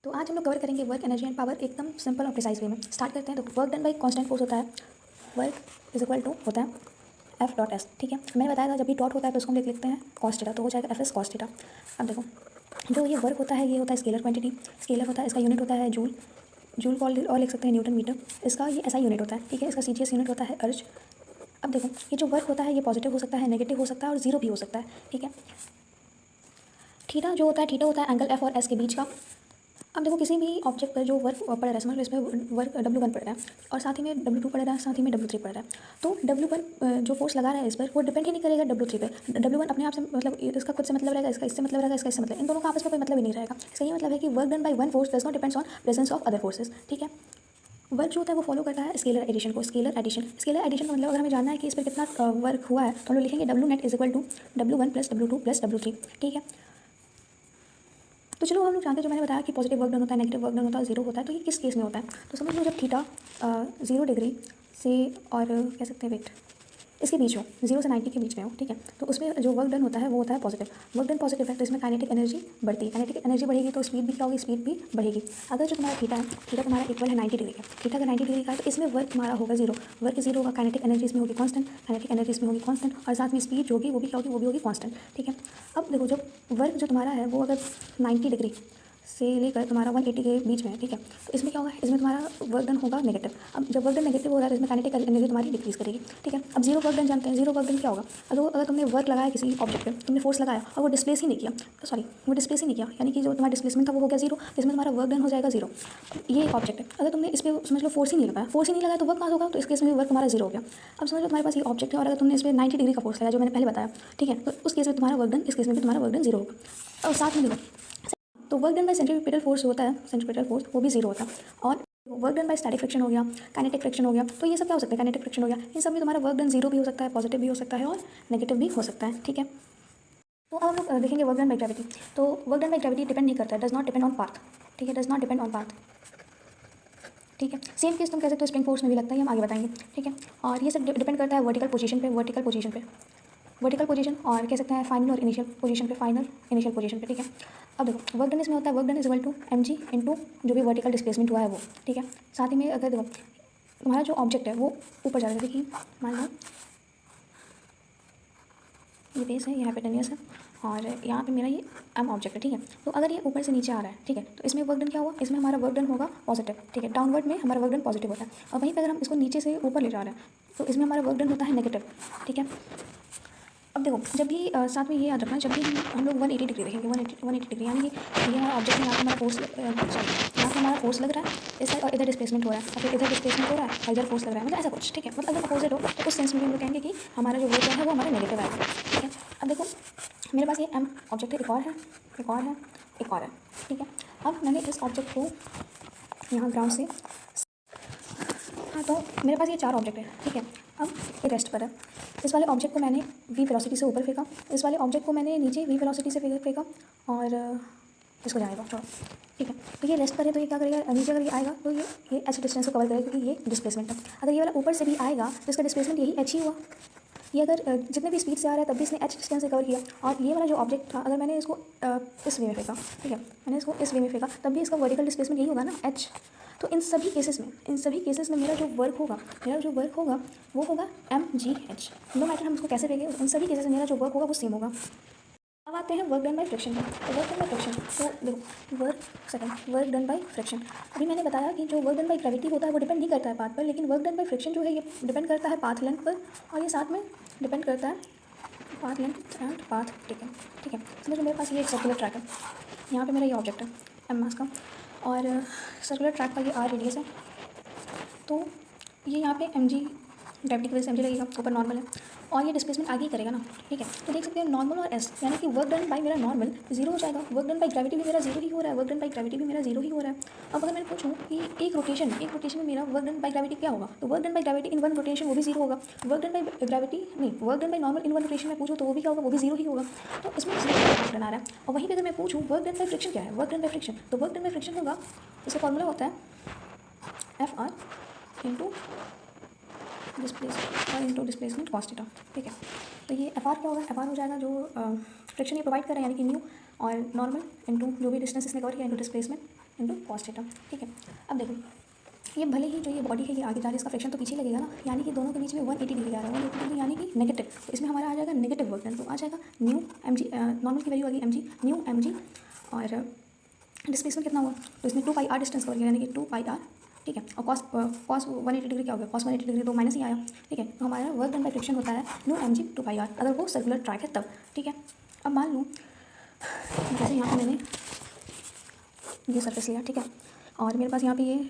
तो आज हम लोग कवर करेंगे वर्क, एनर्जी एंड पावर एकदम सिंपल और प्रिसाइज वे में। स्टार्ट करते हैं। तो work done by constant force होता है, वर्क इज इक्वल टू होता है एफ डॉट एस। ठीक है, मैंने बताया था जब भी डॉट होता है तो उसको हम लिख लेते हैं कॉस थीटा, तो हो जाएगा एफ एस कॉस थीटा। अब देखो, जो ये वर्क होता है ये होता है स्केलर क्वांटिटी, स्केलर होता है, इसका यूनिट होता है जूल, जूल को और लिख सकते हैं न्यूटन मीटर। इसका ये ऐसा यूनिट होता है, ठीक है। इसका सीजीएस यूनिट होता है अर्ज। अब देखो, ये जो वर्क होता है ये पॉजिटिव हो सकता है, नेगेटिव हो सकता है और जीरो भी हो सकता है, ठीक है। थीटा जो होता है, थीटा होता है एंगल एफ और एस के बीच का। अब देखो, किसी भी ऑब्जेक्ट पर जो वर्क पड़ रहा है, समझ लो इसमें वर्क W1 पड़ रहा है और साथ ही में W2 पड़ रहा है, साथ ही में W3 पड़ रहा है। तो W1 जो फोर्स लगा रहा है इस पर, वो डिपेंड ही नहीं करेगा W3 पे। W1 अपने आप से मतलब इसका खुद से मतलब रहेगा, इसका इससे मतलब रहेगा, इसका इससे मतलब, इन दोनों का आपस में कोई मतलब ही नहीं रहेगा। इसका ये मतलब है कि work done by one force does not depends on presence of other forces, ठीक है। वर्क जो होता है वो फॉलो करता है स्केलर एडिशन को। स्केलर एडिशन का मतलब अगर हमें जानना है कि इस पर कितना वर्क हुआ है तो हम लोग लिखेंगे W net is equal to W1 plus W2 plus W3, ठीक है। तो चलो हम लोग जानते हैं, जो मैंने बताया कि पॉजिटिव वर्क डन होता है, नेगेटिव वर्क डन होता है, जीरो होता है, तो ये किस केस में होता है। तो समझ लो जब थीटा 0 डिग्री से और कह सकते हैं वेट इसके बीच हो, 0 से 90 के बीच में हो, ठीक है। तो उसमें जो वर्क डन होता है वो होता है पॉजिटिव। वर्क डन पॉजिटिव है तो इसमें काइनेटिक एनर्जी बढ़ती है, काइनेटिक एनर्जी बढ़ेगी तो स्पीड भी क्या होगी, स्पीड भी बढ़ेगी। अगर जो तुम्हारा थीटा है, थीटा तुम्हारा इक्वल है 90 डिग्री का, थीटा अगर 90 डिग्री का है तो इसमें वर्क तुम्हारा होगा जीरो, वर्क जीरो होगा, काइनेटिक एनर्जी इसमें होगी कांस्टेंट, काइनेटिक एनर्जी इसमें होगी कांस्टेंट और साथ में स्पीड जो होगी वो भी क्या होगी, वो भी होगी कांस्टेंट, ठीक है। अब देखो, जब वर्क जो तुम्हारा है वो अगर 90 डिग्री से लेकर तुम्हारा 180 के बीच में है, ठीक है। तो इसमें क्या होगा, इसमें तुम्हारा वर्क डन होगा नेगेटिव। अब जब वर्क डन नेगेटिव हो रहा है तो इसमें काइनेटिक एनर्जी तुम्हारी डिक्रीज करेगी, ठीक है। अब जीरो वर्क डन जानते हैं, जीरो वर्क डन क्या होगा, अगर तुमने वर्क लगाया किसी ऑब्जेक्ट पे, तुमने फोर्स लगाया और वो डिस्प्लेस ही नहीं किया, तो सॉरी वो डिस्प्लेस ही नहीं किया, यानी कि जो तुम्हारा डिस्प्लेसमेंट था वो हो गया जीरो, इसमें तुम्हारा वर्क डन हो जाएगा जीरो। ये एक ऑब्जेक्ट है, अगर तुमने इस पर समझ लो फोर्स ही नहीं लगाया, फोर्स ही नहीं लगाया तो वर्क कहाँ होगा, तो इस केस में वर्क तुम्हारा जीरो हो गया। अब समझ लो तुम्हारे पास ये ऑब्जेक्ट है और अगर तुमने इस पर 90 डिग्री का फोर्स लगाया जो मैंने पहले बताया, ठीक है, तो उस केस में तुम्हारा वर्क डन, इस केस में भी तुम्हारा वर्क डन जीरो होगा। और साथ में देखो, तो work done bye centripetal force होता है, सेंट्रीपिटल फोर्स वो भी जीरो होता है। और work done bye static friction हो गया, काइनेटिक फ्रिक्शन हो गया, तो ये सब क्या हो सकता है, काइनेटिक फ्रिक्शन हो गया, इन सब में तुम्हारा वर्क डन जीरो भी हो सकता है, पॉजिटिव भी हो सकता है और नेगेटिव भी हो सकता है, ठीक है। तो अब हम लोग देखेंगे वर्क डन बाय ग्रेविटी। तो work done by gravity depend नहीं करता है, does not depend on path, ठीक है, does not depend on path, ठीक है। सेम केस तुम कह सकते हो स्प्रिंग फोर्स में भी लगता है, हम आगे बताएंगे, ठीक है। और ये सब डिपेंड करता है वर्टिकल पोजीशन पे, वर्टिकल पोजीशन पे, वर्टिकल पोजीशन और कह सकते हैं फाइनल और इनिशियल पोजीशन पे, फाइनल इनिशियल पोजीशन पे, ठीक है। अब देखो, वर्क डन इसमें होता है, work done is equal to mg into जो भी वर्टिकल डिस्प्लेसमेंट हुआ है वो, ठीक है। साथ ही में अगर देखो तुम्हारा जो ऑब्जेक्ट है वो ऊपर जा रहा है, जैसे कि मान लो ये बेस है, ये हाइपोटेन्यूस है और यहाँ पे मेरा ये एम ऑब्जेक्ट है, ठीक है। तो अगर ये ऊपर से नीचे आ रहा है, ठीक है, तो इसमें वर्क डन क्या हुआ, इसमें हमारा वर्क डन होगा पॉजिटिव, ठीक है। डाउनवर्ड में हमारा वर्क डन पॉजिटिव होता है और वहीं पर अगर हम इसको नीचे से ऊपर ले जा रहे हैं तो इसमें हमारा वर्क डन होता है नेगेटिव, ठीक है। अब देखो, जब भी साथ में ये याद रखना, जब भी हम लोग 180 डिग्री देखेंगे, 180 डिग्री, यानी कि ये हमारा ऑब्जेक्ट है, यहाँ पे हमारा फोर्स सॉरी यहाँ पे हमारा फोर्स लग रहा है इस साइड और इधर डिस्प्लेसमेंट हो रहा है और फिर इधर डिस्प्लेसमेंट हो रहा है और इधर फोर्स लग रहा है, मतलब ऐसा कुछ, ठीक है। मतलब अगर अपोजिट हो तो उस सेंस में हम लोग कहेंगे कि हमारा जो वर्क है वो हमारा नेगेटिव आएगा, ठीक है। अब देखो, मेरे पास ये एम ऑब्जेक्ट है, एक और है, एक और है, एक और है, ठीक है। अब मैंने इस ऑब्जेक्ट को यहाँ ग्राउंड से, हाँ, तो मेरे पास ये चार ऑब्जेक्ट है, ठीक है। अब ये रेस्ट पर है, इस वाले ऑब्जेक्ट को मैंने v वेलोसिटी से ऊपर फेंका, इस वाले ऑब्जेक्ट को मैंने नीचे v वेलोसिटी से फेंका और इसको जाएगा छोड़ो, ठीक है। तो ये रेस्ट पर है तो ये क्या करेगा, नीचे अगर ये आएगा तो ये h डिस्टेंस को कवर करेगा क्योंकि ये डिस्प्लेसमेंट है। अगर ये वाला ऊपर से भी आएगा तो इसका डिस्प्लेसमेंट यही h ही हुआ। ये अगर जितने भी स्पीड से आ रहा है तब भी इसने h डिस्टेंस से कवर किया। और ये वाला जो ऑब्जेक्ट था, अगर मैंने इसको इस वे में फेंका, ठीक है, मैंने इसको इस वे में फेंका तब भी इसका वर्टिकल डिस्प्लेसमेंट यही होगा ना, h। तो इन सभी केसेस में मेरा जो वर्क होगा वो होगा mgh, नो मैटर हम उसको कैसे फेंके, इन सभी केसेस में मेरा जो वर्क होगा वो सेम होगा। अब आते हैं वर्क डन बाय फ्रिक्शन पे। तो वर्क डन बाय फ्रिक्शन, तो देखो वर्क डन बाय फ्रिक्शन, अभी मैंने बताया कि जो वर्क डन बाय ग्रेविटी होता है वो डिपेंड नहीं करता है पाथ पर, लेकिन वर्क डन बाय फ्रिक्शन जो है ये डिपेंड करता है पाथ लेंथ पर और ये साथ में डिपेंड करता है पाथ लेंथ एंड पाथ, ठीक है। समझो मेरे पास ये एक सर्कुलर ट्रैक है, यहाँ पे मेरा ये ऑब्जेक्ट है एम मास का और सर्कुलर ट्रैक का ये आर रेडियस है। तो ये यहाँ पे mg ग्रेविटी की वजह से mg लगेगा, ऊपर नॉर्मल है और ये डिस्प्लेसमेंट आगे ही करेगा ना, ठीक है। तो देख सकते हैं नॉर्मल और एस, यानी कि वर्क डन बाय मेरा नॉर्मल जीरो हो जाएगा, वर्क डन बाय ग्रेविटी भी मेरा जीरो ही हो रहा है, वर्क डन बाय ग्रेविटी भी मेरा जीरो ही हो रहा है। अब अगर मैंने पूछूँ कि एक रोटेशन में मेरा वर्क डन बाय ग्रेविटी क्या होगा, तो work done by gravity in one rotation वो भी जीरो होगा, वर्क डन बाय ग्रेविटी नहीं, work done by normal in one rotation में पूछूँ तो वो भी क्या होगा, वो भी जीरो ही होगा। तो इसमें वर्क डन आ रहा है। और वहीं पर अगर मैं पूछूँ वर्क डन बाय फ्रिक्शन क्या है, वर्क डन बाय फ्रिक्शन, तो वर्क डन बाय फ्रिक्शन होगा, इसका फॉर्मूला होता है F R into displacement cos theta, ठीक है। तो ये एफ आर क्या होगा, एफ आर हो जाएगा जो फ्रिक्शन ये प्रोवाइड कर रहा है यानी कि न्यू, और नॉर्मल इंटू जो भी डिस्टेंस इसने कवर किया into displacement, into cos theta, ठीक है। अब देखो ये भले ही जो ये बॉडी है ये आगे जा रही है, इसका फ्रिक्शन तो पीछे लगेगा ना, यानी कि दोनों के बीच में 180 डिग्री आ रहा है, 180 डिग्री यानी कि नेगेटिव, तो इसमें हमारा आ जाएगा नेगेटिव वर्क डन, तो आ जाएगा न्यू एम जी, नॉर्मल की वैल्यू आ गई m g, mu m g, और डिस्प्लेसमेंट कितना हुआ, तो इसमें 2 पाई आर डिस्टेंस कवर किया यानी कि 2 पाई आर, ठीक है। और कॉस 180 डिग्री क्या हो गया, कॉस 180 डिग्री तो माइनस ही आया, ठीक है। तो हमारा वर्क डन बाय फ्रिक्शन होता है mu m g 2 pi r, अगर वो सर्कुलर ट्रैक है तब, ठीक है। अब मान लूँ जैसे यहाँ पे मैंने ये सरफेस लिया, ठीक है, और मेरे पास यहाँ पे ये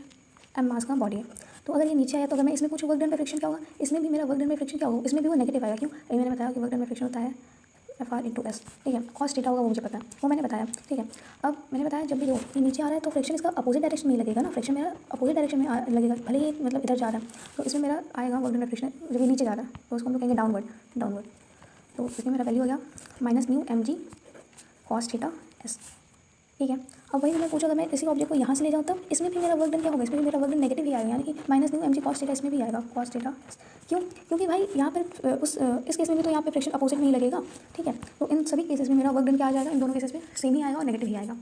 एम मास का बॉडी है, तो अगर ये नीचे आया तो अगर मैं इसमें पूछूँ वर्क डन बाय फ्रिक्शन क्या होगा, इसमें भी मेरा वर्क डन बाय फ्रिक्शन क्या होगा, इसमें भी वो नेगेटिव आएगा, क्यों, अभी मैंने बताया कि वर्क डन बाय फ्रिक्शन होता है एफ आर इंटू एस, ठीक है। कॉस थीटा होगा वो मुझे पता है, वो मैंने बताया, ठीक है। अब मैंने बताया जब भी ये नीचे आ रहा है तो फ्रिक्शन इसका अपोजिट डायरेक्शन में ही लगेगा ना, फ्रिक्शन मेरा अपोजिट डायरेक्शन में लगेगा, भले ही मतलब इधर जा रहा है, तो इसमें मेरा आएगा वर्क डन बाय फ्रिक्शन, जब ये नीचे जा रहा है तो उसको हम लोग कहेंगे डाउनवर्ड, तो इसमें मेरा वैल्यू हो गया minus mu m g cos theta s, ठीक है। अब वही मैं पूछा अगर मैं इसी ऑब्जेक्ट को यहाँ से ले जाऊँ तब इसमें भी मेरा वर्क डन क्या होगा, इसमें भी मेरा वर्क डन नेगेटिव ही आएगा, यानी कि minus mu m g cos theta इसमें भी आएगा कॉस थीटा, क्यों, क्योंकि भाई यहाँ पर इस केस में भी तो यहाँ पे फ्रिक्शन अपोजिट में ही लगेगा, ठीक है। तो इन सभी केसेस में मेरा वर्क डन क्या आ जाएगा, इन दोनों केसेस में सेम ही आएगा और नेगेटिव ही आएगा।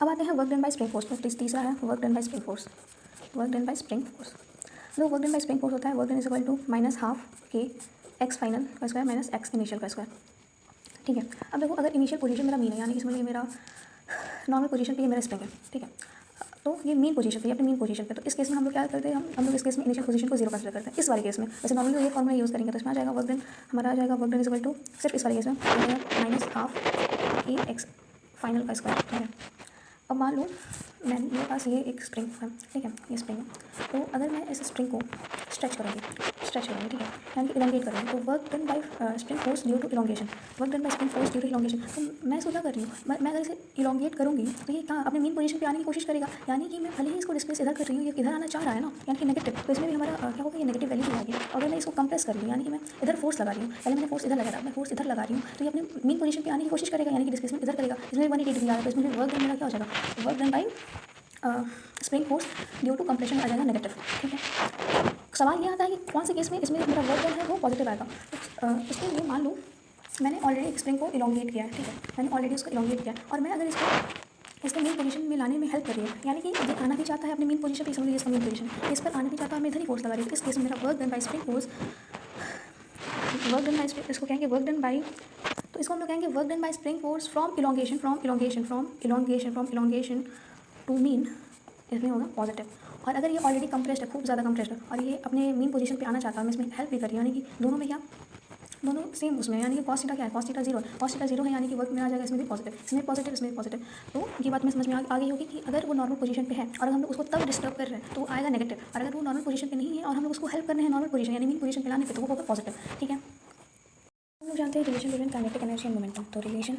अब आते हैं work done by spring force, तो तीसरा है work done by spring force, work done by spring force. तो work done by spring force होता है work done is equal to minus half K x final का स्क्वायर माइनस एक्स इनिशियल का square, ठीक है। अब देखो अगर इनिशियल पोजीशन मेरा मीन है, यानी इसमें ये मेरा नॉर्मल पोजीशन पे ये मेरा स्प्रिंग है, ठीक है, तो ये मीन पोजीशन पे अपने मीन पोजीशन पे, तो इस केस में हम लोग क्या करते हैं, हम लोग इस केस में इनिशियल पोजीशन को 0 कंसिडर करते हैं। इस वाले केस में वैसे नॉर्मली तो ये फॉर्मूला यूज़ करेंगे, तो इसमें आ जाएगा वर्क डन, हमारा आ जाएगा work done is equal to सिर्फ इस वाले केस में minus half a x final का स्क्वायर, ठीक है। अब मान लो मेरे पास ये एक स्प्रिंग है, ठीक है, ये स्प्रिंग है, तो अगर मैं इस स्प्रिंग को स्ट्रेच करूँगी, ठीक है, यानी कि इलोंगेट करूँगी, तो work done by spring force due to elongation, work done by spring force due to elongation, तो मैं इसको क्या कर रही हूँ, मैं अगर इसे इलोंगेट करूँगी तो ये कहाँ अपने मेन पोजीशन पे आने की कोशिश करेगा, यानी कि मैं भले ही इसको डिस्प्लेस इधर कर रही हूँ, ये इधर आना चाह रहा है ना, यानी कि नेगेटिव, तो इसमें भी हमारा क्या होगा, ये नेगेटिव वैल्यू भी आएगी। अगर मैं इसको कंप्रेस कर रही हूँ, यानी कि मैं इधर फोर्स लगा रही हूँ, पहले मैंने फोर्स इधर लगाया, मैं फोर्स इधर लगा रही हूँ, तो ये अपने मेन पोजीशन पे आने की कोशिश करेगा, यानी कि डिस्प्लेसमेंट इधर करेगा, इसमें 180 डिग्री आ रहा है, तो इसमें वर्क डन मेरा क्या हो जाएगा, work done by spring force due to compression आ जाएगा नेगेटिव, ठीक है। सवाल ये आता है कि कौन से केस में इसमें मेरा वर्क डन है वो पॉजिटिव आएगा, तो इसके लिए मान लो मैंने ऑलरेडी एक स्प्रिंग को इलोंगेट किया है, ठीक है, मैंने ऑलरेडी उसको इलोंगेट किया है, और मैं अगर इसको मेन पोजीशन में लाने में हेल्प कर रही है, यानी कि ये आना भी चाहता है अपने मेन पोजीशन पे, समझिए इसका मेन पोजीशन, इस पर आना भी चाहता है, मैं इधर ही फोर्स लगा रही हूँ, इस केस में मेरा work done by spring force, work done bye इसको कहेंगे वर्क डन बाय, तो इसको हम लोग कहेंगे work done by spring force from elongation to mean, इसमें होगा पॉजिटिव। और अगर ये ऑलरेडी कंप्रेस्ड है, खूब ज़्यादा कंप्रेस्ड है, और ये अपने मेन पोजीशन पे आना चाहता है, मैं इसमें हेल्प भी कर रही हूँ, यानी कि दोनों में क्या, दोनों सेम उसमें, यानी कि कॉस थीटा क्या है, कॉस थीटा 0 है, कॉस थीटा 0 है, यानी कि वर्क में आ जाएगा इसमें भी पॉजिटिव, इसमें पॉजिटिव, इसमें पॉजिटिव। तो ये बात में समझ में आ गई होगी कि अगर वो नॉर्मल पोजीशन पे है और हम लोग उसको तब डिस्टर्ब कर रहे हैं तो आएगा नेगेटिव, और अगर वो नॉर्मल पोजीशन पे नहीं है और हम लोग उसको हेल्प कर रहे हैं नॉर्मल पोजीशन यानी मेन पोजीशन पे लाने पे, तो वो होगा पॉजिटिव, ठीक है। हम लोग जानते हैं relation between kinetic energy and momentum, तो relation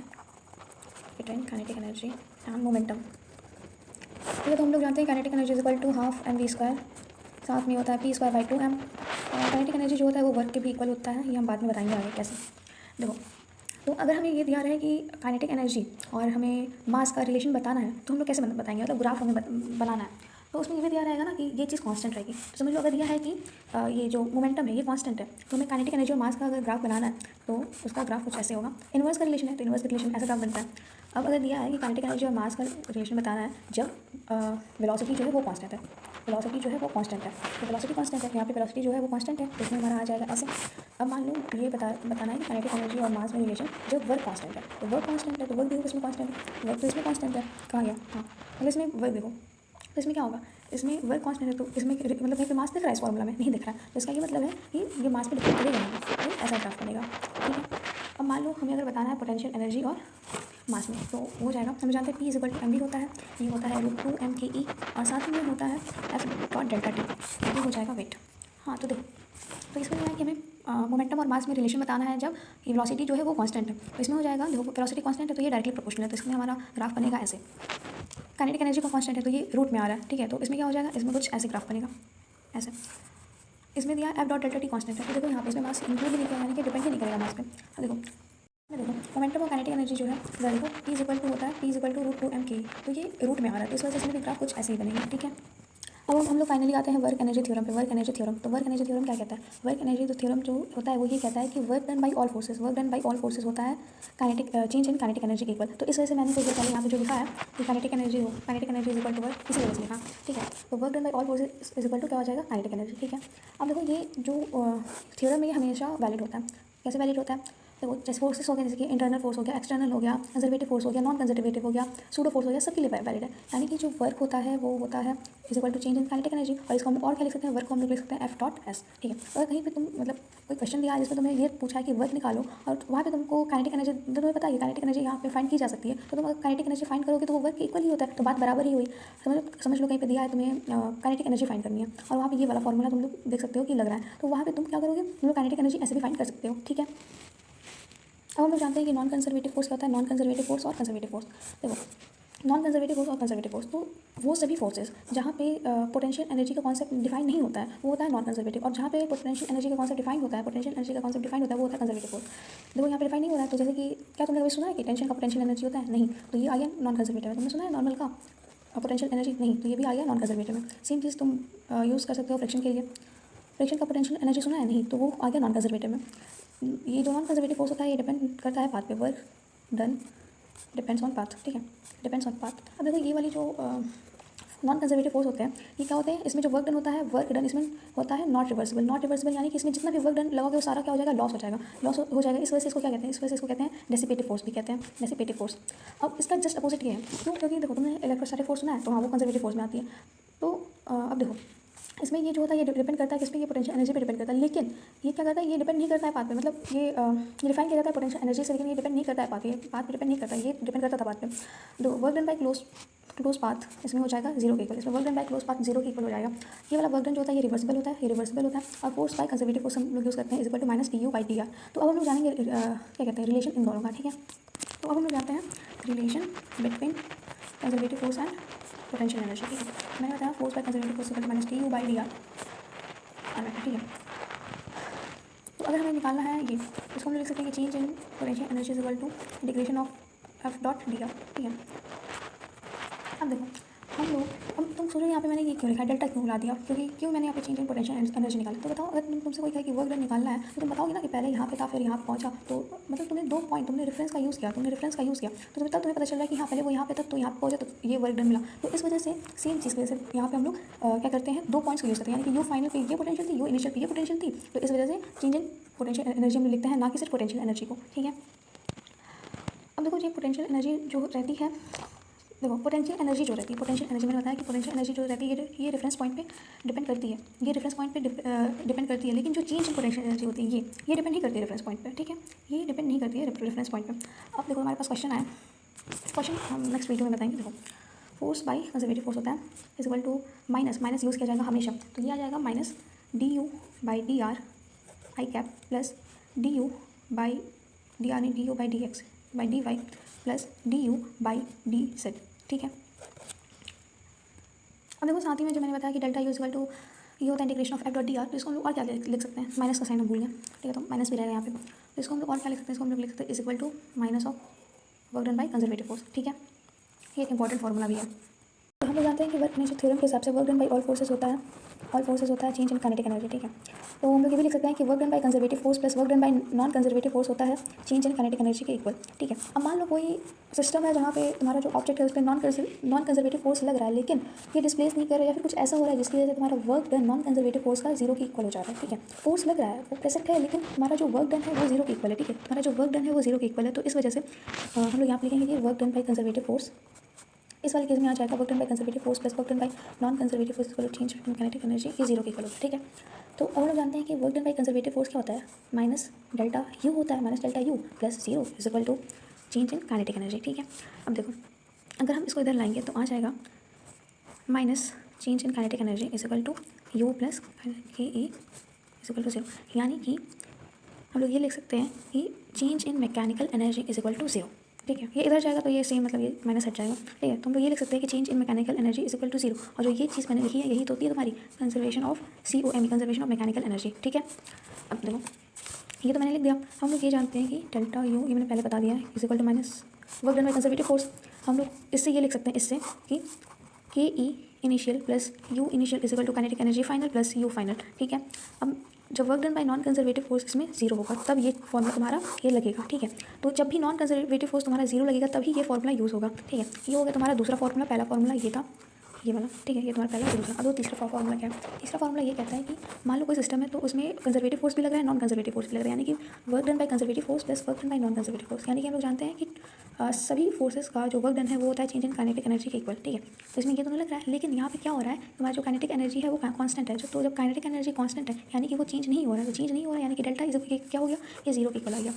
between kinetic energy and momentum, ठीक है। तो हम लोग जानते हैं kinetic energy is equal to half m v square, साथ में होता है पी स्क्वायर बाई 2m, और काइनेटिक एनर्जी जो होता है वो वर्क के भी इक्वल होता है, ये हम बाद में बताएंगे आगे कैसे। देखो तो अगर हमें ये दिया रहा है कि काइनेटिक एनर्जी और हमें मास का रिलेशन बताना है, तो हम लोग कैसे बताएंगे, मतलब ग्राफ हमें बनाना है, तो उसमें ये भी दिया रहेगा ना कि ये चीज़ कांस्टेंट रहेगी, तो समझ लो अगर दिया है कि ये जो मोमेंटम है ये कांस्टेंट है, तो हमें काइनेटिक एनर्जी और मास का अगर ग्राफ बनाना है तो उसका ग्राफ कुछ ऐसे होगा, इन्वर्स का रिलेशन है तो इन्वर्स का रिलेशन ऐसा ग्राफ बनता है। अब अगर दिया है कि काइनेटिक एनर्जी और मास का रिलेशन बताना है जब वेलोसिटी जो है वो कांस्टेंट है, वेलोसिटी जो है वो कांस्टेंट है, तो वेलोसिटी कांस्टेंट है, यहाँ पे वेलोसिटी जो है वो कांस्टेंट है, तो इसमें हमारा आ जाएगा ऐसे। अब मान लो ये बताना है कि काइनेटिक एनर्जी और मास में रिलेशन जब वर्क कांस्टेंट है, तो वर्क कांस्टेंट है तो वर्क देखो इसमें कांस्टेंट है, वर्क तो इसमें कांस्टेंट है, कहाँ गया, हाँ अगर इसमें वर्क देखो तो इसमें क्या होगा, इसमें वर्क कांस्टेंट है तो इसमें मतलब कहीं पे मास दिख रहा है, इस फॉर्मूला में नहीं दिख रहा है, तो इसका ये मतलब है कि ये मास पे डिपेंड करेगा नहीं, तो ऐसा ग्राफ बनेगा, ठीक है। अब मान लो हमें अगर बताना है पोटेंशियल एनर्जी और मास में, तो हो जाएगा, हम जानते हैं P is equal to m v होता है, ये होता है √2m/e, और साथ में होता है F.Δt, ये हो जाएगा वेट। हाँ तो देखो तो इसमें क्या है कि हमें मोमेंटम और मास में रिलेशन बताना है जब वेलोसिटी जो है वो कांस्टेंट है, तो इसमें हो जाएगा देखो वेलोसिटी कांस्टेंट है तो ये डायरेक्टली प्रोपोर्शनल है, तो इसमें हमारा ग्राफ बनेगा ऐसे। काइनेटिक एनर्जी का कांस्टेंट है तो ये रूट में आ रहा है, ठीक है, तो इसमें क्या हो जाएगा, इसमें कुछ ऐसे ग्राफ बनेगा ऐसे। इसमें दिया F.Δt कांस्टेंट है, तो देखो यहाँ पे इसमें मास इंक्लूड नहीं किया, यानी कि डिपेंड ही नहीं करेगा मास पे। देखो मोमेंटम और काइनेटिक एनर्जी जो है देखो P इज इक्वल टू होता है P is equal to √2m/e, तो ये रूट में आ रहा है, तो इस वजह से इसमें भी ग्राफ कुछ ऐसे ही बनेगा, ठीक है। अब हम लोग फाइनली आते हैं वर्क एनर्जी थ्योरम पे। वर्क एनर्जी थ्योरम, तो वर्क एनर्जी थ्योरम क्या कहता है? वर्क एनर्जी थ्योरम जो होता है वो ये कहता है कि work done by all forces, work done by all forces होता है kinetic change in kinetic energy के इक्वल। तो इस वजह से मैंने कुछ देर पहले यहाँ पे जो लिखा है कि काइनेटिक एनर्जी हो, kinetic energy is equal to work, इसी वजह से लिखा, ठीक है। तो work done by all forces is equal to क्या हो जाएगा? काइनेटिक एनर्जी, ठीक है। अब देखो ये जो थ्योरम है ये हमेशा वैलिड होता है। कैसे वैलिड होता है? देखो जैसे फोर्सेस हो गए, जैसे कि इंटरनल फोर्स हो गया, एक्सटर्नल हो गया, कंजर्वेटिव फोर्स हो गया, नॉन कंजर्वेटिव हो गया, सूडो फोर्स हो गया, सबके लिए वैलिड है। यानी कि जो वर्क होता है वो होता है is equal to change in kinetic energy. और इसको हम और क्या लिख सकते हैं? वर्क को हम लोग लिख सकते हैं एफ डॉट एस, ठीक है। अगर कहीं पे तुम मतलब कोई क्वेश्चन दिया है जिसमें तुम्हें ये पूछा है कि वर्क निकालो और वहाँ पे तुमको काइनेटिक एनर्जी, तो तुम्हें पता है काइनेटिक एनर्जी यहाँ पे फाइंड की जा सकती है, तो तुम अगर काइनेटिक एनर्जी फाइंड करोगे तो वो वर्क इक्वल ही होता है, तो बात बराबर ही हुई। समझ लो कहीं पे दिया है तुम्हें काइनेटिक एनर्जी फाइंड करनी है और वहाँ पे ये वाला फॉर्मूला तुम लोग देख सकते हो कि लग रहा है, तो वहाँ पे तुम क्या करोगे? तुम लोग काइनेटिक एनर्जी ऐसे भी फाइंड कर सकते हो, ठीक है। अब हम लोग जानते हैं कि नॉन कंजर्वेटिव फोर्स क्या होता है, नॉन कंजर्वेटिव फोर्स और कंजर्वेटिव फोर्स। देखो नॉन कंजर्वेटिव फोर्स और कंजर्वेटिव फोर्स, तो वो सभी फोर्सेस जहाँ पे पोटेंशियल एनर्जी का कॉन्सेप्ट डिफाइन नहीं होता है वो होता है नॉन कंजर्वेटिव, और जहाँ पे पोटेंशियल एनर्जी का कॉन्सेप्ट डिफाइन होता है, पोटेंशियल एनर्जी का कॉन्सेप्ट डिफाइन होता है वो होता है कंजर्वेटिव फोर्स। देखो यहाँ पे डिफाइन नहीं हो रहा है, तो जैसे कि क्या तुमने कभी सुना है कि टेंशन का पोटेंशियल एनर्जी होता है? नहीं, तो ये आ गया नॉन कंजर्वेटिव में। तुमने सुना है नॉर्मल का पोटेंशियल एनर्जी? नहीं, तो ये भी आ गया नॉन कंजर्वेटिव में। सेम चीज़ तुम यूज़ कर सकते हो फ्रिक्शन के लिए। फ्रिक्शन का पोटेंशियल एनर्जी सुना है? नहीं, तो वो आ गया नॉन कंजर्वेटिव में। ये जो नॉन कंजर्वेटिव फोर्स होता है ये डिपेंड करता है पाथ पे, work done depends on path, ठीक है, डिपेंड्स ऑन पाथ। अब देखो ये वाली जो नॉन कंजर्वेटिव फोर्स होते हैं ये क्या होते हैं? इसमें जो वर्क डन होता है, वर्क डन इसमें होता है नॉट रिवर्सिबल। नॉट रिवर्सिबल यानी कि इसमें जितना भी वर्क डन लगाओगे वो सारा क्या हो जाएगा? लॉस हो जाएगा, लॉस हो जाएगा। इस वजह से इसको क्या कहते हैं? इस वजह से इसको कहते हैं डेसिपेटिव फोर्स भी कहते हैं, डेसिपेटिव फोर्स। अब इसका जस्ट अपोजिट ये है, क्यों? क्योंकि देखो तुमने इलेक्ट्रोस्टैटिक फोर्स सुना है, तो हाँ वो कंजर्वेटिव फोर्स में आती है। तो अब देखो इसमें ये जो होता है ये डिपेंड करता है किस पे? ये पोटेंशियल एनर्जी पे डिपेंड करता है, लेकिन ये क्या करता है? ये डिपेंड नहीं करता है पाथ पे, मतलब ये डिफाइन किया जाता है पोटेंशियल एनर्जी से, लेकिन ये डिपेंड नहीं करता है पाथ पे, पाथ पे डिपेंड नहीं करता है, ये डिपेंड करता था पाथ पे। तो work done bye close path इसमें हो जाएगा जीरो के इक्वल, इसमें work done bye close path zero के इक्वल हो जाएगा। ये वाला वर्क डन जो होता है ये रिवर्सिबल होता है, ये रिवर्सिबल होता है, और फोर्स बाय कंजर्वेटिव फोर्स हम लोग यूज़ करते हैं is equal to minus d u by d r. तो अब हम लोग जानेंगे क्या कहते हैं रिलेशन इन दोनों का, ठीक है। तो अब हम लोग जानते हैं relation between conservative force and potential energy, ठीक है। मैंने बताया force by conservative force equal to minus d u by d r, ठीक है। तो अगर हमें निकालना है ये, इसको हम लिख सकते हैं कि change in potential energy is equal to integration of F dot d r, ठीक है। अब देखो हम लोग, अब तुम सोचो यहाँ पे मैंने ये क्यों लिखा है, डेल्टा क्यों बुला दिया? क्यों मैंने यहाँ पे चेंज इन पोटेंशियल एनर्जी निकाला? तो बताओ, अगर तुमसे कोई कहे कि वर्क डन निकालना है तो तुम बताओगे ना कि पहले यहाँ पे था फिर यहाँ पे पहुँचा, तो मतलब तुमने दो पॉइंट, तुमने रेफरेंस का यूज़ किया, तो तब तुम्हें पता चल रहा है कि हाँ पहले वो यहाँ पे था तो यहाँ पे पहुँचा तो ये वर्क डन मिला। तो इस वजह से सेम चीज़ की वजह से यहाँ पे हम लोग क्या करते हैं? दो पॉइंट्स को यूज़ करते हैं, यानी कि यू फाइनल पे ये पोटेंशियल थी, यू इनिशियल पे ये पोटेंशियल थी, तो इस वजह से चेंज इन पोटेंशियल एनर्जी हम लिखते हैं, ना कि सिर्फ पोटेंशियल एनर्जी को, ठीक है। अब देखो ये पोटेंशियल एनर्जी जो रहती है, देखो पोटेंशियल एनर्जी जो रहती है, पोटेंशियल एनर्जी मैंने बताया कि पोटेंशियल एनर्जी जो रहती है ये रेफरेंस पॉइंट पे डिपेंड करती है, ये रेफरेंस पॉइंट पे डिपेंड करती है, लेकिन जो चेंज इन पोटेंशियल एनर्जी होती है ये डिपेंड नहीं करती है रेफरेंस पॉइंट पे, ठीक है, ये डिपेंड नहीं करती है रेफरेंस पॉइंट पे। अब देखो हमारे पास क्वेश्चन आया, क्वेश्चन हम नेक्स्ट वीडियो में बताएंगे। देखो फोर्स बाई कंजर्वेटिव फोर्स होता है is equal to minus use किया जाएगा हमेशा, तो ये आ जाएगा minus d u by d r i cap plus d u by d r d u by d x by d y plus d u by d z, ठीक है। अब देखो साथ ही में जो मैंने बताया कि डेल्टा यू इक्वल टू ये होता है integration of F dot d r, तो इसको हम लोग और क्या लिख सकते हैं? माइनस का साइन हम भूल गए, ठीक है, तो माइनस भी रहेगा यहाँ पे, तो इसको हम लोग और क्या लिख सकते हैं? इसको हम लोग लिख सकते हैं is equal to minus of work done by conservative force, ठीक है। ये एक इंपॉर्टेंट फॉर्मूला भी है। तो हम लोग जानते हैं कि वर्क एनर्जी थ्योरम के हिसाब से work done by all forces होता है चेंज इन काइनेटिक एनर्जी, ठीक है। तो हम लोग ये भी लिख सकते हैं कि work done by conservative force plus work done by non conservative force होता है चेंज इन काइनेटिक एनर्जी के इक्वल, ठीक है। अब मान लो कोई सिस्टम है जहाँ पे तुम्हारा जो ऑब्जेक्ट है उस पर नॉन कंजर्वेटिव फोर्स लग रहा है, लेकिन ये डिस्प्लेस नहीं कर रहा है या फिर कुछ ऐसा हो रहा है जिसकी वजह से तुम्हारा work done non conservative force का जीरो के इक्वल हो जा रहा है, ठीक है। फोर्स लग रहा है, वो प्रेजेंट है, लेकिन तुम्हारा जो वर्क डन है वो जीरो के इक्वल है, ठीक है। तुम्हारा जो वर्क डन है वो जीरो के इक्वल है, तो इस वजह से हम लोग यहाँ पे लिखेंगे कि work done by conservative force, इस वाले केस में आ जाएगा work done by conservative force plus work done by non conservative force equal to change in kinetic energy, ये जीरो के इक्वल होता है, ठीक है। तो अब हम लोग जानते हैं कि work done by conservative force क्या होता है? माइनस डेल्टा यू होता है, minus delta u plus zero is equal to change in kinetic energy, ठीक है। अब देखो अगर हम इसको इधर लाएंगे तो आ जाएगा minus change in kinetic energy is equal to U plus K E is equal to zero, यानी कि हम लोग ये लिख सकते हैं कि change in mechanical energy is equal to zero, ठीक है। ये इधर जाएगा तो ये सेम, मतलब ये माइनस हट जाएगा, ठीक है। तो हम लोग ये लिख सकते हैं कि change in mechanical energy is equal to zero, और जो ये चीज़ मैंने लिखी है यही तो होती है तुम्हारी conservation of COME, conservation of mechanical energy, ठीक है। अब देखो ये तो मैंने लिख दिया। हम लोग ये जानते हैं कि डेल्टा यू, ये मैंने पहले बता दिया है, is equal to minus work done by conservative force. हम लोग इससे ये लिख सकते हैं इससे कि KE initial plus u initial is equal to kinetic energy final plus u final, ठीक है। अब जब work done by non conservative force इसमें जीरो होगा तब ये फॉर्मूला तुम्हारा ये लगेगा, ठीक है। तो जब भी नॉन कंजर्वेटिव फोर्स तुम्हारा जीरो लगेगा तभी ये फॉर्मूला यूज़ होगा, ठीक है। ये हो गया तुम्हारा दूसरा फॉर्मूला। पहला फॉर्मूला ये था, ये वाला, ठीक है, ये तुम्हारा पहला दूसरा। अब वो तीसरा फॉर्मूला क्या है? तीसरा फॉर्मूला ये कहता है कि मान लो कोई सिस्टम है तो उसमें कंजर्वेटिव फोर्स भी लग रहा है, नॉन कंजर्वेटिव फोर्स भी लग रहा है, यानी कि work done bye conservative force plus work done by non conservative force. यानी कि हम लोग जानते हैं कि सभी फोर्सेस का जो वर्क डन है वो होता है चेंज इन काइनेटिक एनर्जी के इक्वल, ठीक है। तो इसमें ये दोनों लग रहा है, लेकिन यहाँ पे क्या हो रहा है, तुम्हारा जो काइनेटिक एनर्जी है वो कांस्टेंट है। तो जब काइनेटिक एनर्जी कांस्टेंट है यानी कि वो चेंज नहीं हो रहा है, तो चेंज नहीं हो रहा है यानी कि डेल्टा इज क्या हो गया, ये जीरो के इक्वल आ गया।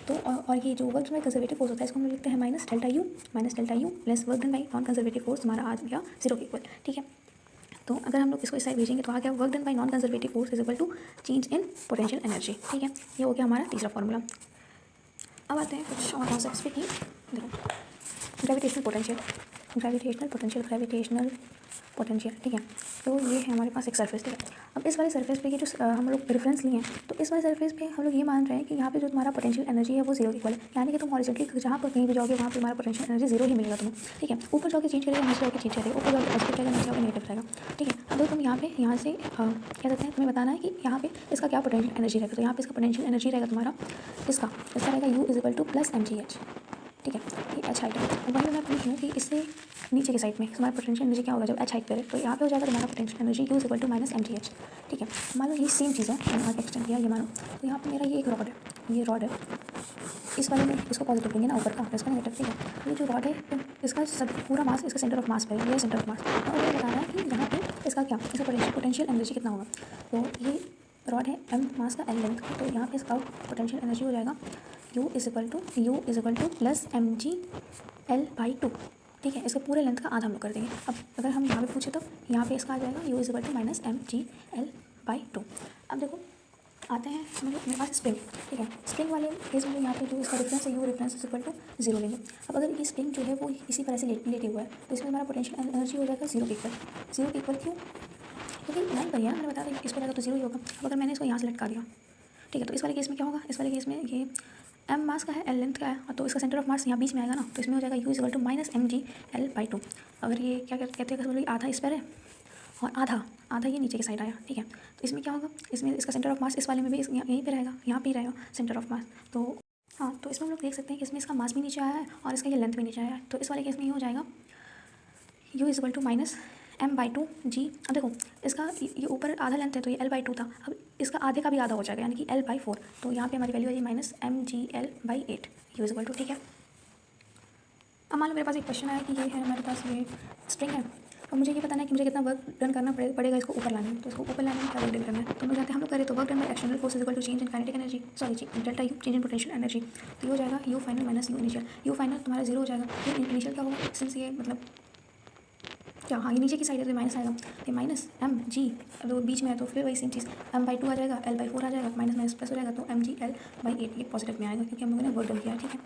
तो और ये जो work done bye conservative force होता है इसको हम लोग लिखते हैं minus delta u plus work done by non conservative force हमारा आ गया जीरो के इक्वल, ठीक है। तो अगर हम लोग इसको इस साइड भेजेंगे तो आ गया work done by non conservative force is equal to change in potential energy, ठीक है। ये हो गया हमारा तीसरा फॉर्मूला। अब आते हैं कुछ और कॉन्सेप्ट्स पे कि देखो ग्रेविटेशनल पोटेंशियल, ठीक है। तो ये है हमारे पास एक सरफेस, ठीक है। अब इस वाले सरफेस पे ये जो हम लोग रेफरेंस लिए हैं, तो इस वाले सरफेस पे हम लोग ये मान रहे हैं कि यहाँ पे जो तुम्हारा पोटेंशियल एनर्जी है वो जीरो इक्वल है, यानी कि तुम हॉरिजॉन्टली जहाँ पर कहीं भी जाओगे वहाँ पे तुम्हारा पोटेंशियल एनर्जी जीरो ही मिलेगा तुम्हें, ठीक है। ऊपर जाके चेंज करेगा, नीचे जाके चेंज करेगा, ऊपर जाके पॉजिटिव रहेगा, नीचे जाके नेगेटिव रहेगा, ठीक है। अब तुम यहाँ से क्या कहते हैं, तुम्हें बताना है कि यहाँ पे इसका क्या पोटेंशियल एनर्जी रहेगा। तो यहाँ पे इसका पोटेंशियल एनर्जी रहेगा तुम्हारा इसका रहेगा you is equal two plus mgh, ठीक है। ये एच हाइट है। अब वही मैं पूछ लूँ कि इससे नीचे की साइड में तुम्हारा पोटेंशियल एनर्जी क्या होगा जब एच हाइट पे है, तो यहाँ पे हो जाएगा तुम्हारा potential energy u is equal to minus mgh, ठीक है। मान लो ये सेम चीज़ है, मैंने आगे एक्सटेंड किया, ये मानो। तो यहाँ पे मेरा ये एक रॉड है, ये रॉड है, इस वाले में इसको पॉजिटिव लेंगे ना ऊपर का, इसका नेगेटिव, ठीक है। ये जो रॉड है तो इसका सब पूरा मास इसका सेंटर ऑफ मास पे है, ये सेंटर ऑफ मास। और ये बताना है कि यहाँ पे इसका क्या, इसका पोटेंशियल एनर्जी कितना होगा। तो ये रॉड है m मास का l लेंथ, तो यहाँ पे इसका पोटेंशियल एनर्जी हो जाएगा u is equal two plus mg/2, ठीक है। इसका पूरे लेंथ का आधा हम लोग कर देंगे। अब अगर हम यहाँ पे पूछे तो यहाँ पे इसका आ जाएगा u is equal to minus mg/2। अब देखो आते हैं मेरे पास स्प्रिंग, ठीक है। स्प्रिंग वाले केस में यहाँ पे जो इसका डिफरेंस है u difference is equal to zero लेंगे। अब अगर ये स्प्रिंग जो है वो इसी तरह से लेटे हुआ है तो इसमें हमारा पोटेंशियल एनर्जी हो जाएगा जीरो के इक्वल। क्यों? क्योंकि लाइन पर है, मैंने बता दिया इस पर जाएगा तो जीरो ही होगा। अब अगर मैंने इसको यहाँ से लटका दिया, ठीक है, तो इस वाले केस में क्या होगा, इस वाले केस में ये m मास का है, l लेंथ का है, तो इसका सेंटर ऑफ मास यहाँ बीच में आएगा ना, तो इसमें हो जाएगा u is equal to minus mg/2। अगर ये क्या कहते हैं, आधा इस पर है और आधा ये नीचे की साइड आया, ठीक है। तो इसमें क्या होगा, इसमें इसका सेंटर ऑफ मास इस वाले में भी यहीं पे रहेगा, यहाँ पे ही रहेगा सेंटर ऑफ मास। तो हाँ, तो इसमें हम लोग देख सकते हैं कि इसमें इसका मास भी नीचे आया है और इसका ये लेंथ भी नीचे आया है। तो इस वाले केस में ये हो जाएगा u is equal to minus m/2 g। अब देखो इसका ये ऊपर आधा लेंथ है तो ये l/2 था, अब इसका आधे का भी आधा हो जाएगा यानी कि l/4। तो यहाँ पे हमारी वैल्यू है minus mgl/8 u is equal to, ठीक है। अब मान लो मेरे पास एक क्वेश्चन आया कि ये है हमारे पास ये स्प्रिंग है और मुझे ये बताना है कि मुझे कितना वर्क डन करना पड़ेगा इसको ऊपर लाने में। तो इसको ऊपर लाने में क्या वर्क डन करना है, तो हम लोग करें तो work done by external force is equal to change in kinetic energy, delta u change in potential energy. तो ये हो जाएगा u final minus u initial. U final तुम्हारा जीरो हो जाएगा, ये इनिशियल क्या होगा, सिंस ये मतलब क्या, हाँ ये नीचे की साइड है तो माइनस आएगा, ये माइनस mg, तो बीच में है तो फिर वही सेम चीज़ m/2 आ जाएगा, l/4 आ जाएगा, माइनस प्लस हो जाएगा तो mgl/8 ये पॉजिटिव में आएगा क्योंकि हम लोगों ने वर्क डन किया है, ठीक है।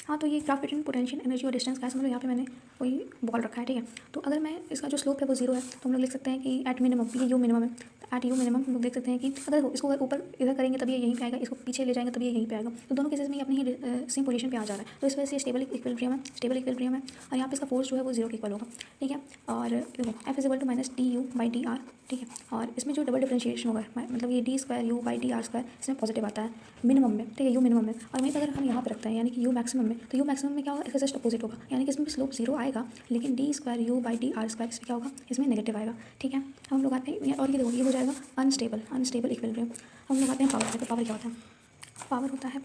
हाँ, तो ये ग्राफ बिटवीन पोटेंशियल एनर्जी और डिस्टेंस का है, समझ लो यहाँ पे मैंने कोई बॉल रखा है, ठीक है। तो अगर मैं इसका जो स्लोप है वो जीरो है तो हम लोग लिख सकते हैं कि एट मिनिमम, ये यू मिनिमम है, एट यू मिनिमम हम लोग देख सकते हैं कि अगर इसको ऊपर इधर करेंगे तभी ये यहीं पे आएगा, इसको पीछे ले जाएंगे तभी ये यहीं पे आएगा। तो दोनों केसेस में ये अपनी ही सेम पोजीशन पे आ जा रहा है, तो इस वजह से स्टेबल इक्विलिब्रियम है और यहाँ पे इसका फोर्स जो है वो जीरो के इक्वल होगा, ठीक है। और देखो F is equal to minus du/dr, ठीक है। और इसमें जो डबल डिफरेंशिएशन होगा मतलब ये d2u/dr2 इसमें पॉजिटिव आता है मिनिमम में, ठीक है, यू मिनिमम में। और वहीं पर अगर हम यहाँ पर रखते हैं यानी कि यू मैक्सिमम में, तो यू मैक्सिमम में क्या होगा, इसका जस्ट अपोजिट होगा, यानी कि इसमें स्लोप जीरो आएगा लेकिन d2u/dr2 इसमें क्या होगा, इसमें नेगेटिव आएगा, ठीक है। हम लोग आते हैं और ये देखो ये हो जाएगा अनस्टेबल इक्विलिब्रियम। हम लोग आते हैं पावर पे। पावर क्या होता है, पावर होता है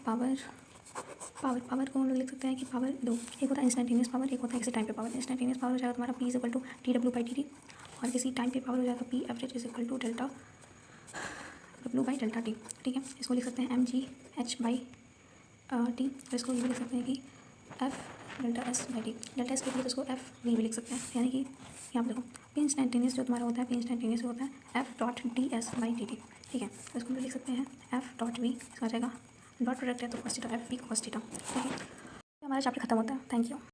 पावर को हम लोग लिख सकते हैं कि पावर दो, एक होता है इंस्टेंटेनियस पावर, एक होता है किसी टाइम पे पावर। इंस्टेंटेनियस पावर हो जाएगा तुम्हारा p is equal to dw/dt और किसी टाइम पे पावर हो जाएगा p average is equal to delta delta t, ठीक है। इसको लिख सकते हैं mgh/t और इसको ये भी लिख सकते हैं कि f delta s/t। Delta s के लिए तो इसको f v भी लिख सकते हैं, यानी कि यहाँ पर देखो p इंस्टेंटेनियस जो तुम्हारा होता है, p इंस्टेंटेनियस होता है f.ds/dt, ठीक है। तो इसको हम लिख सकते हैं f.v, इसका आ जाएगा डॉट प्रोडक्ट है तो cos theta f v cos theta, ठीक है। हमारा चैप्टर खत्म होता है। Thank you.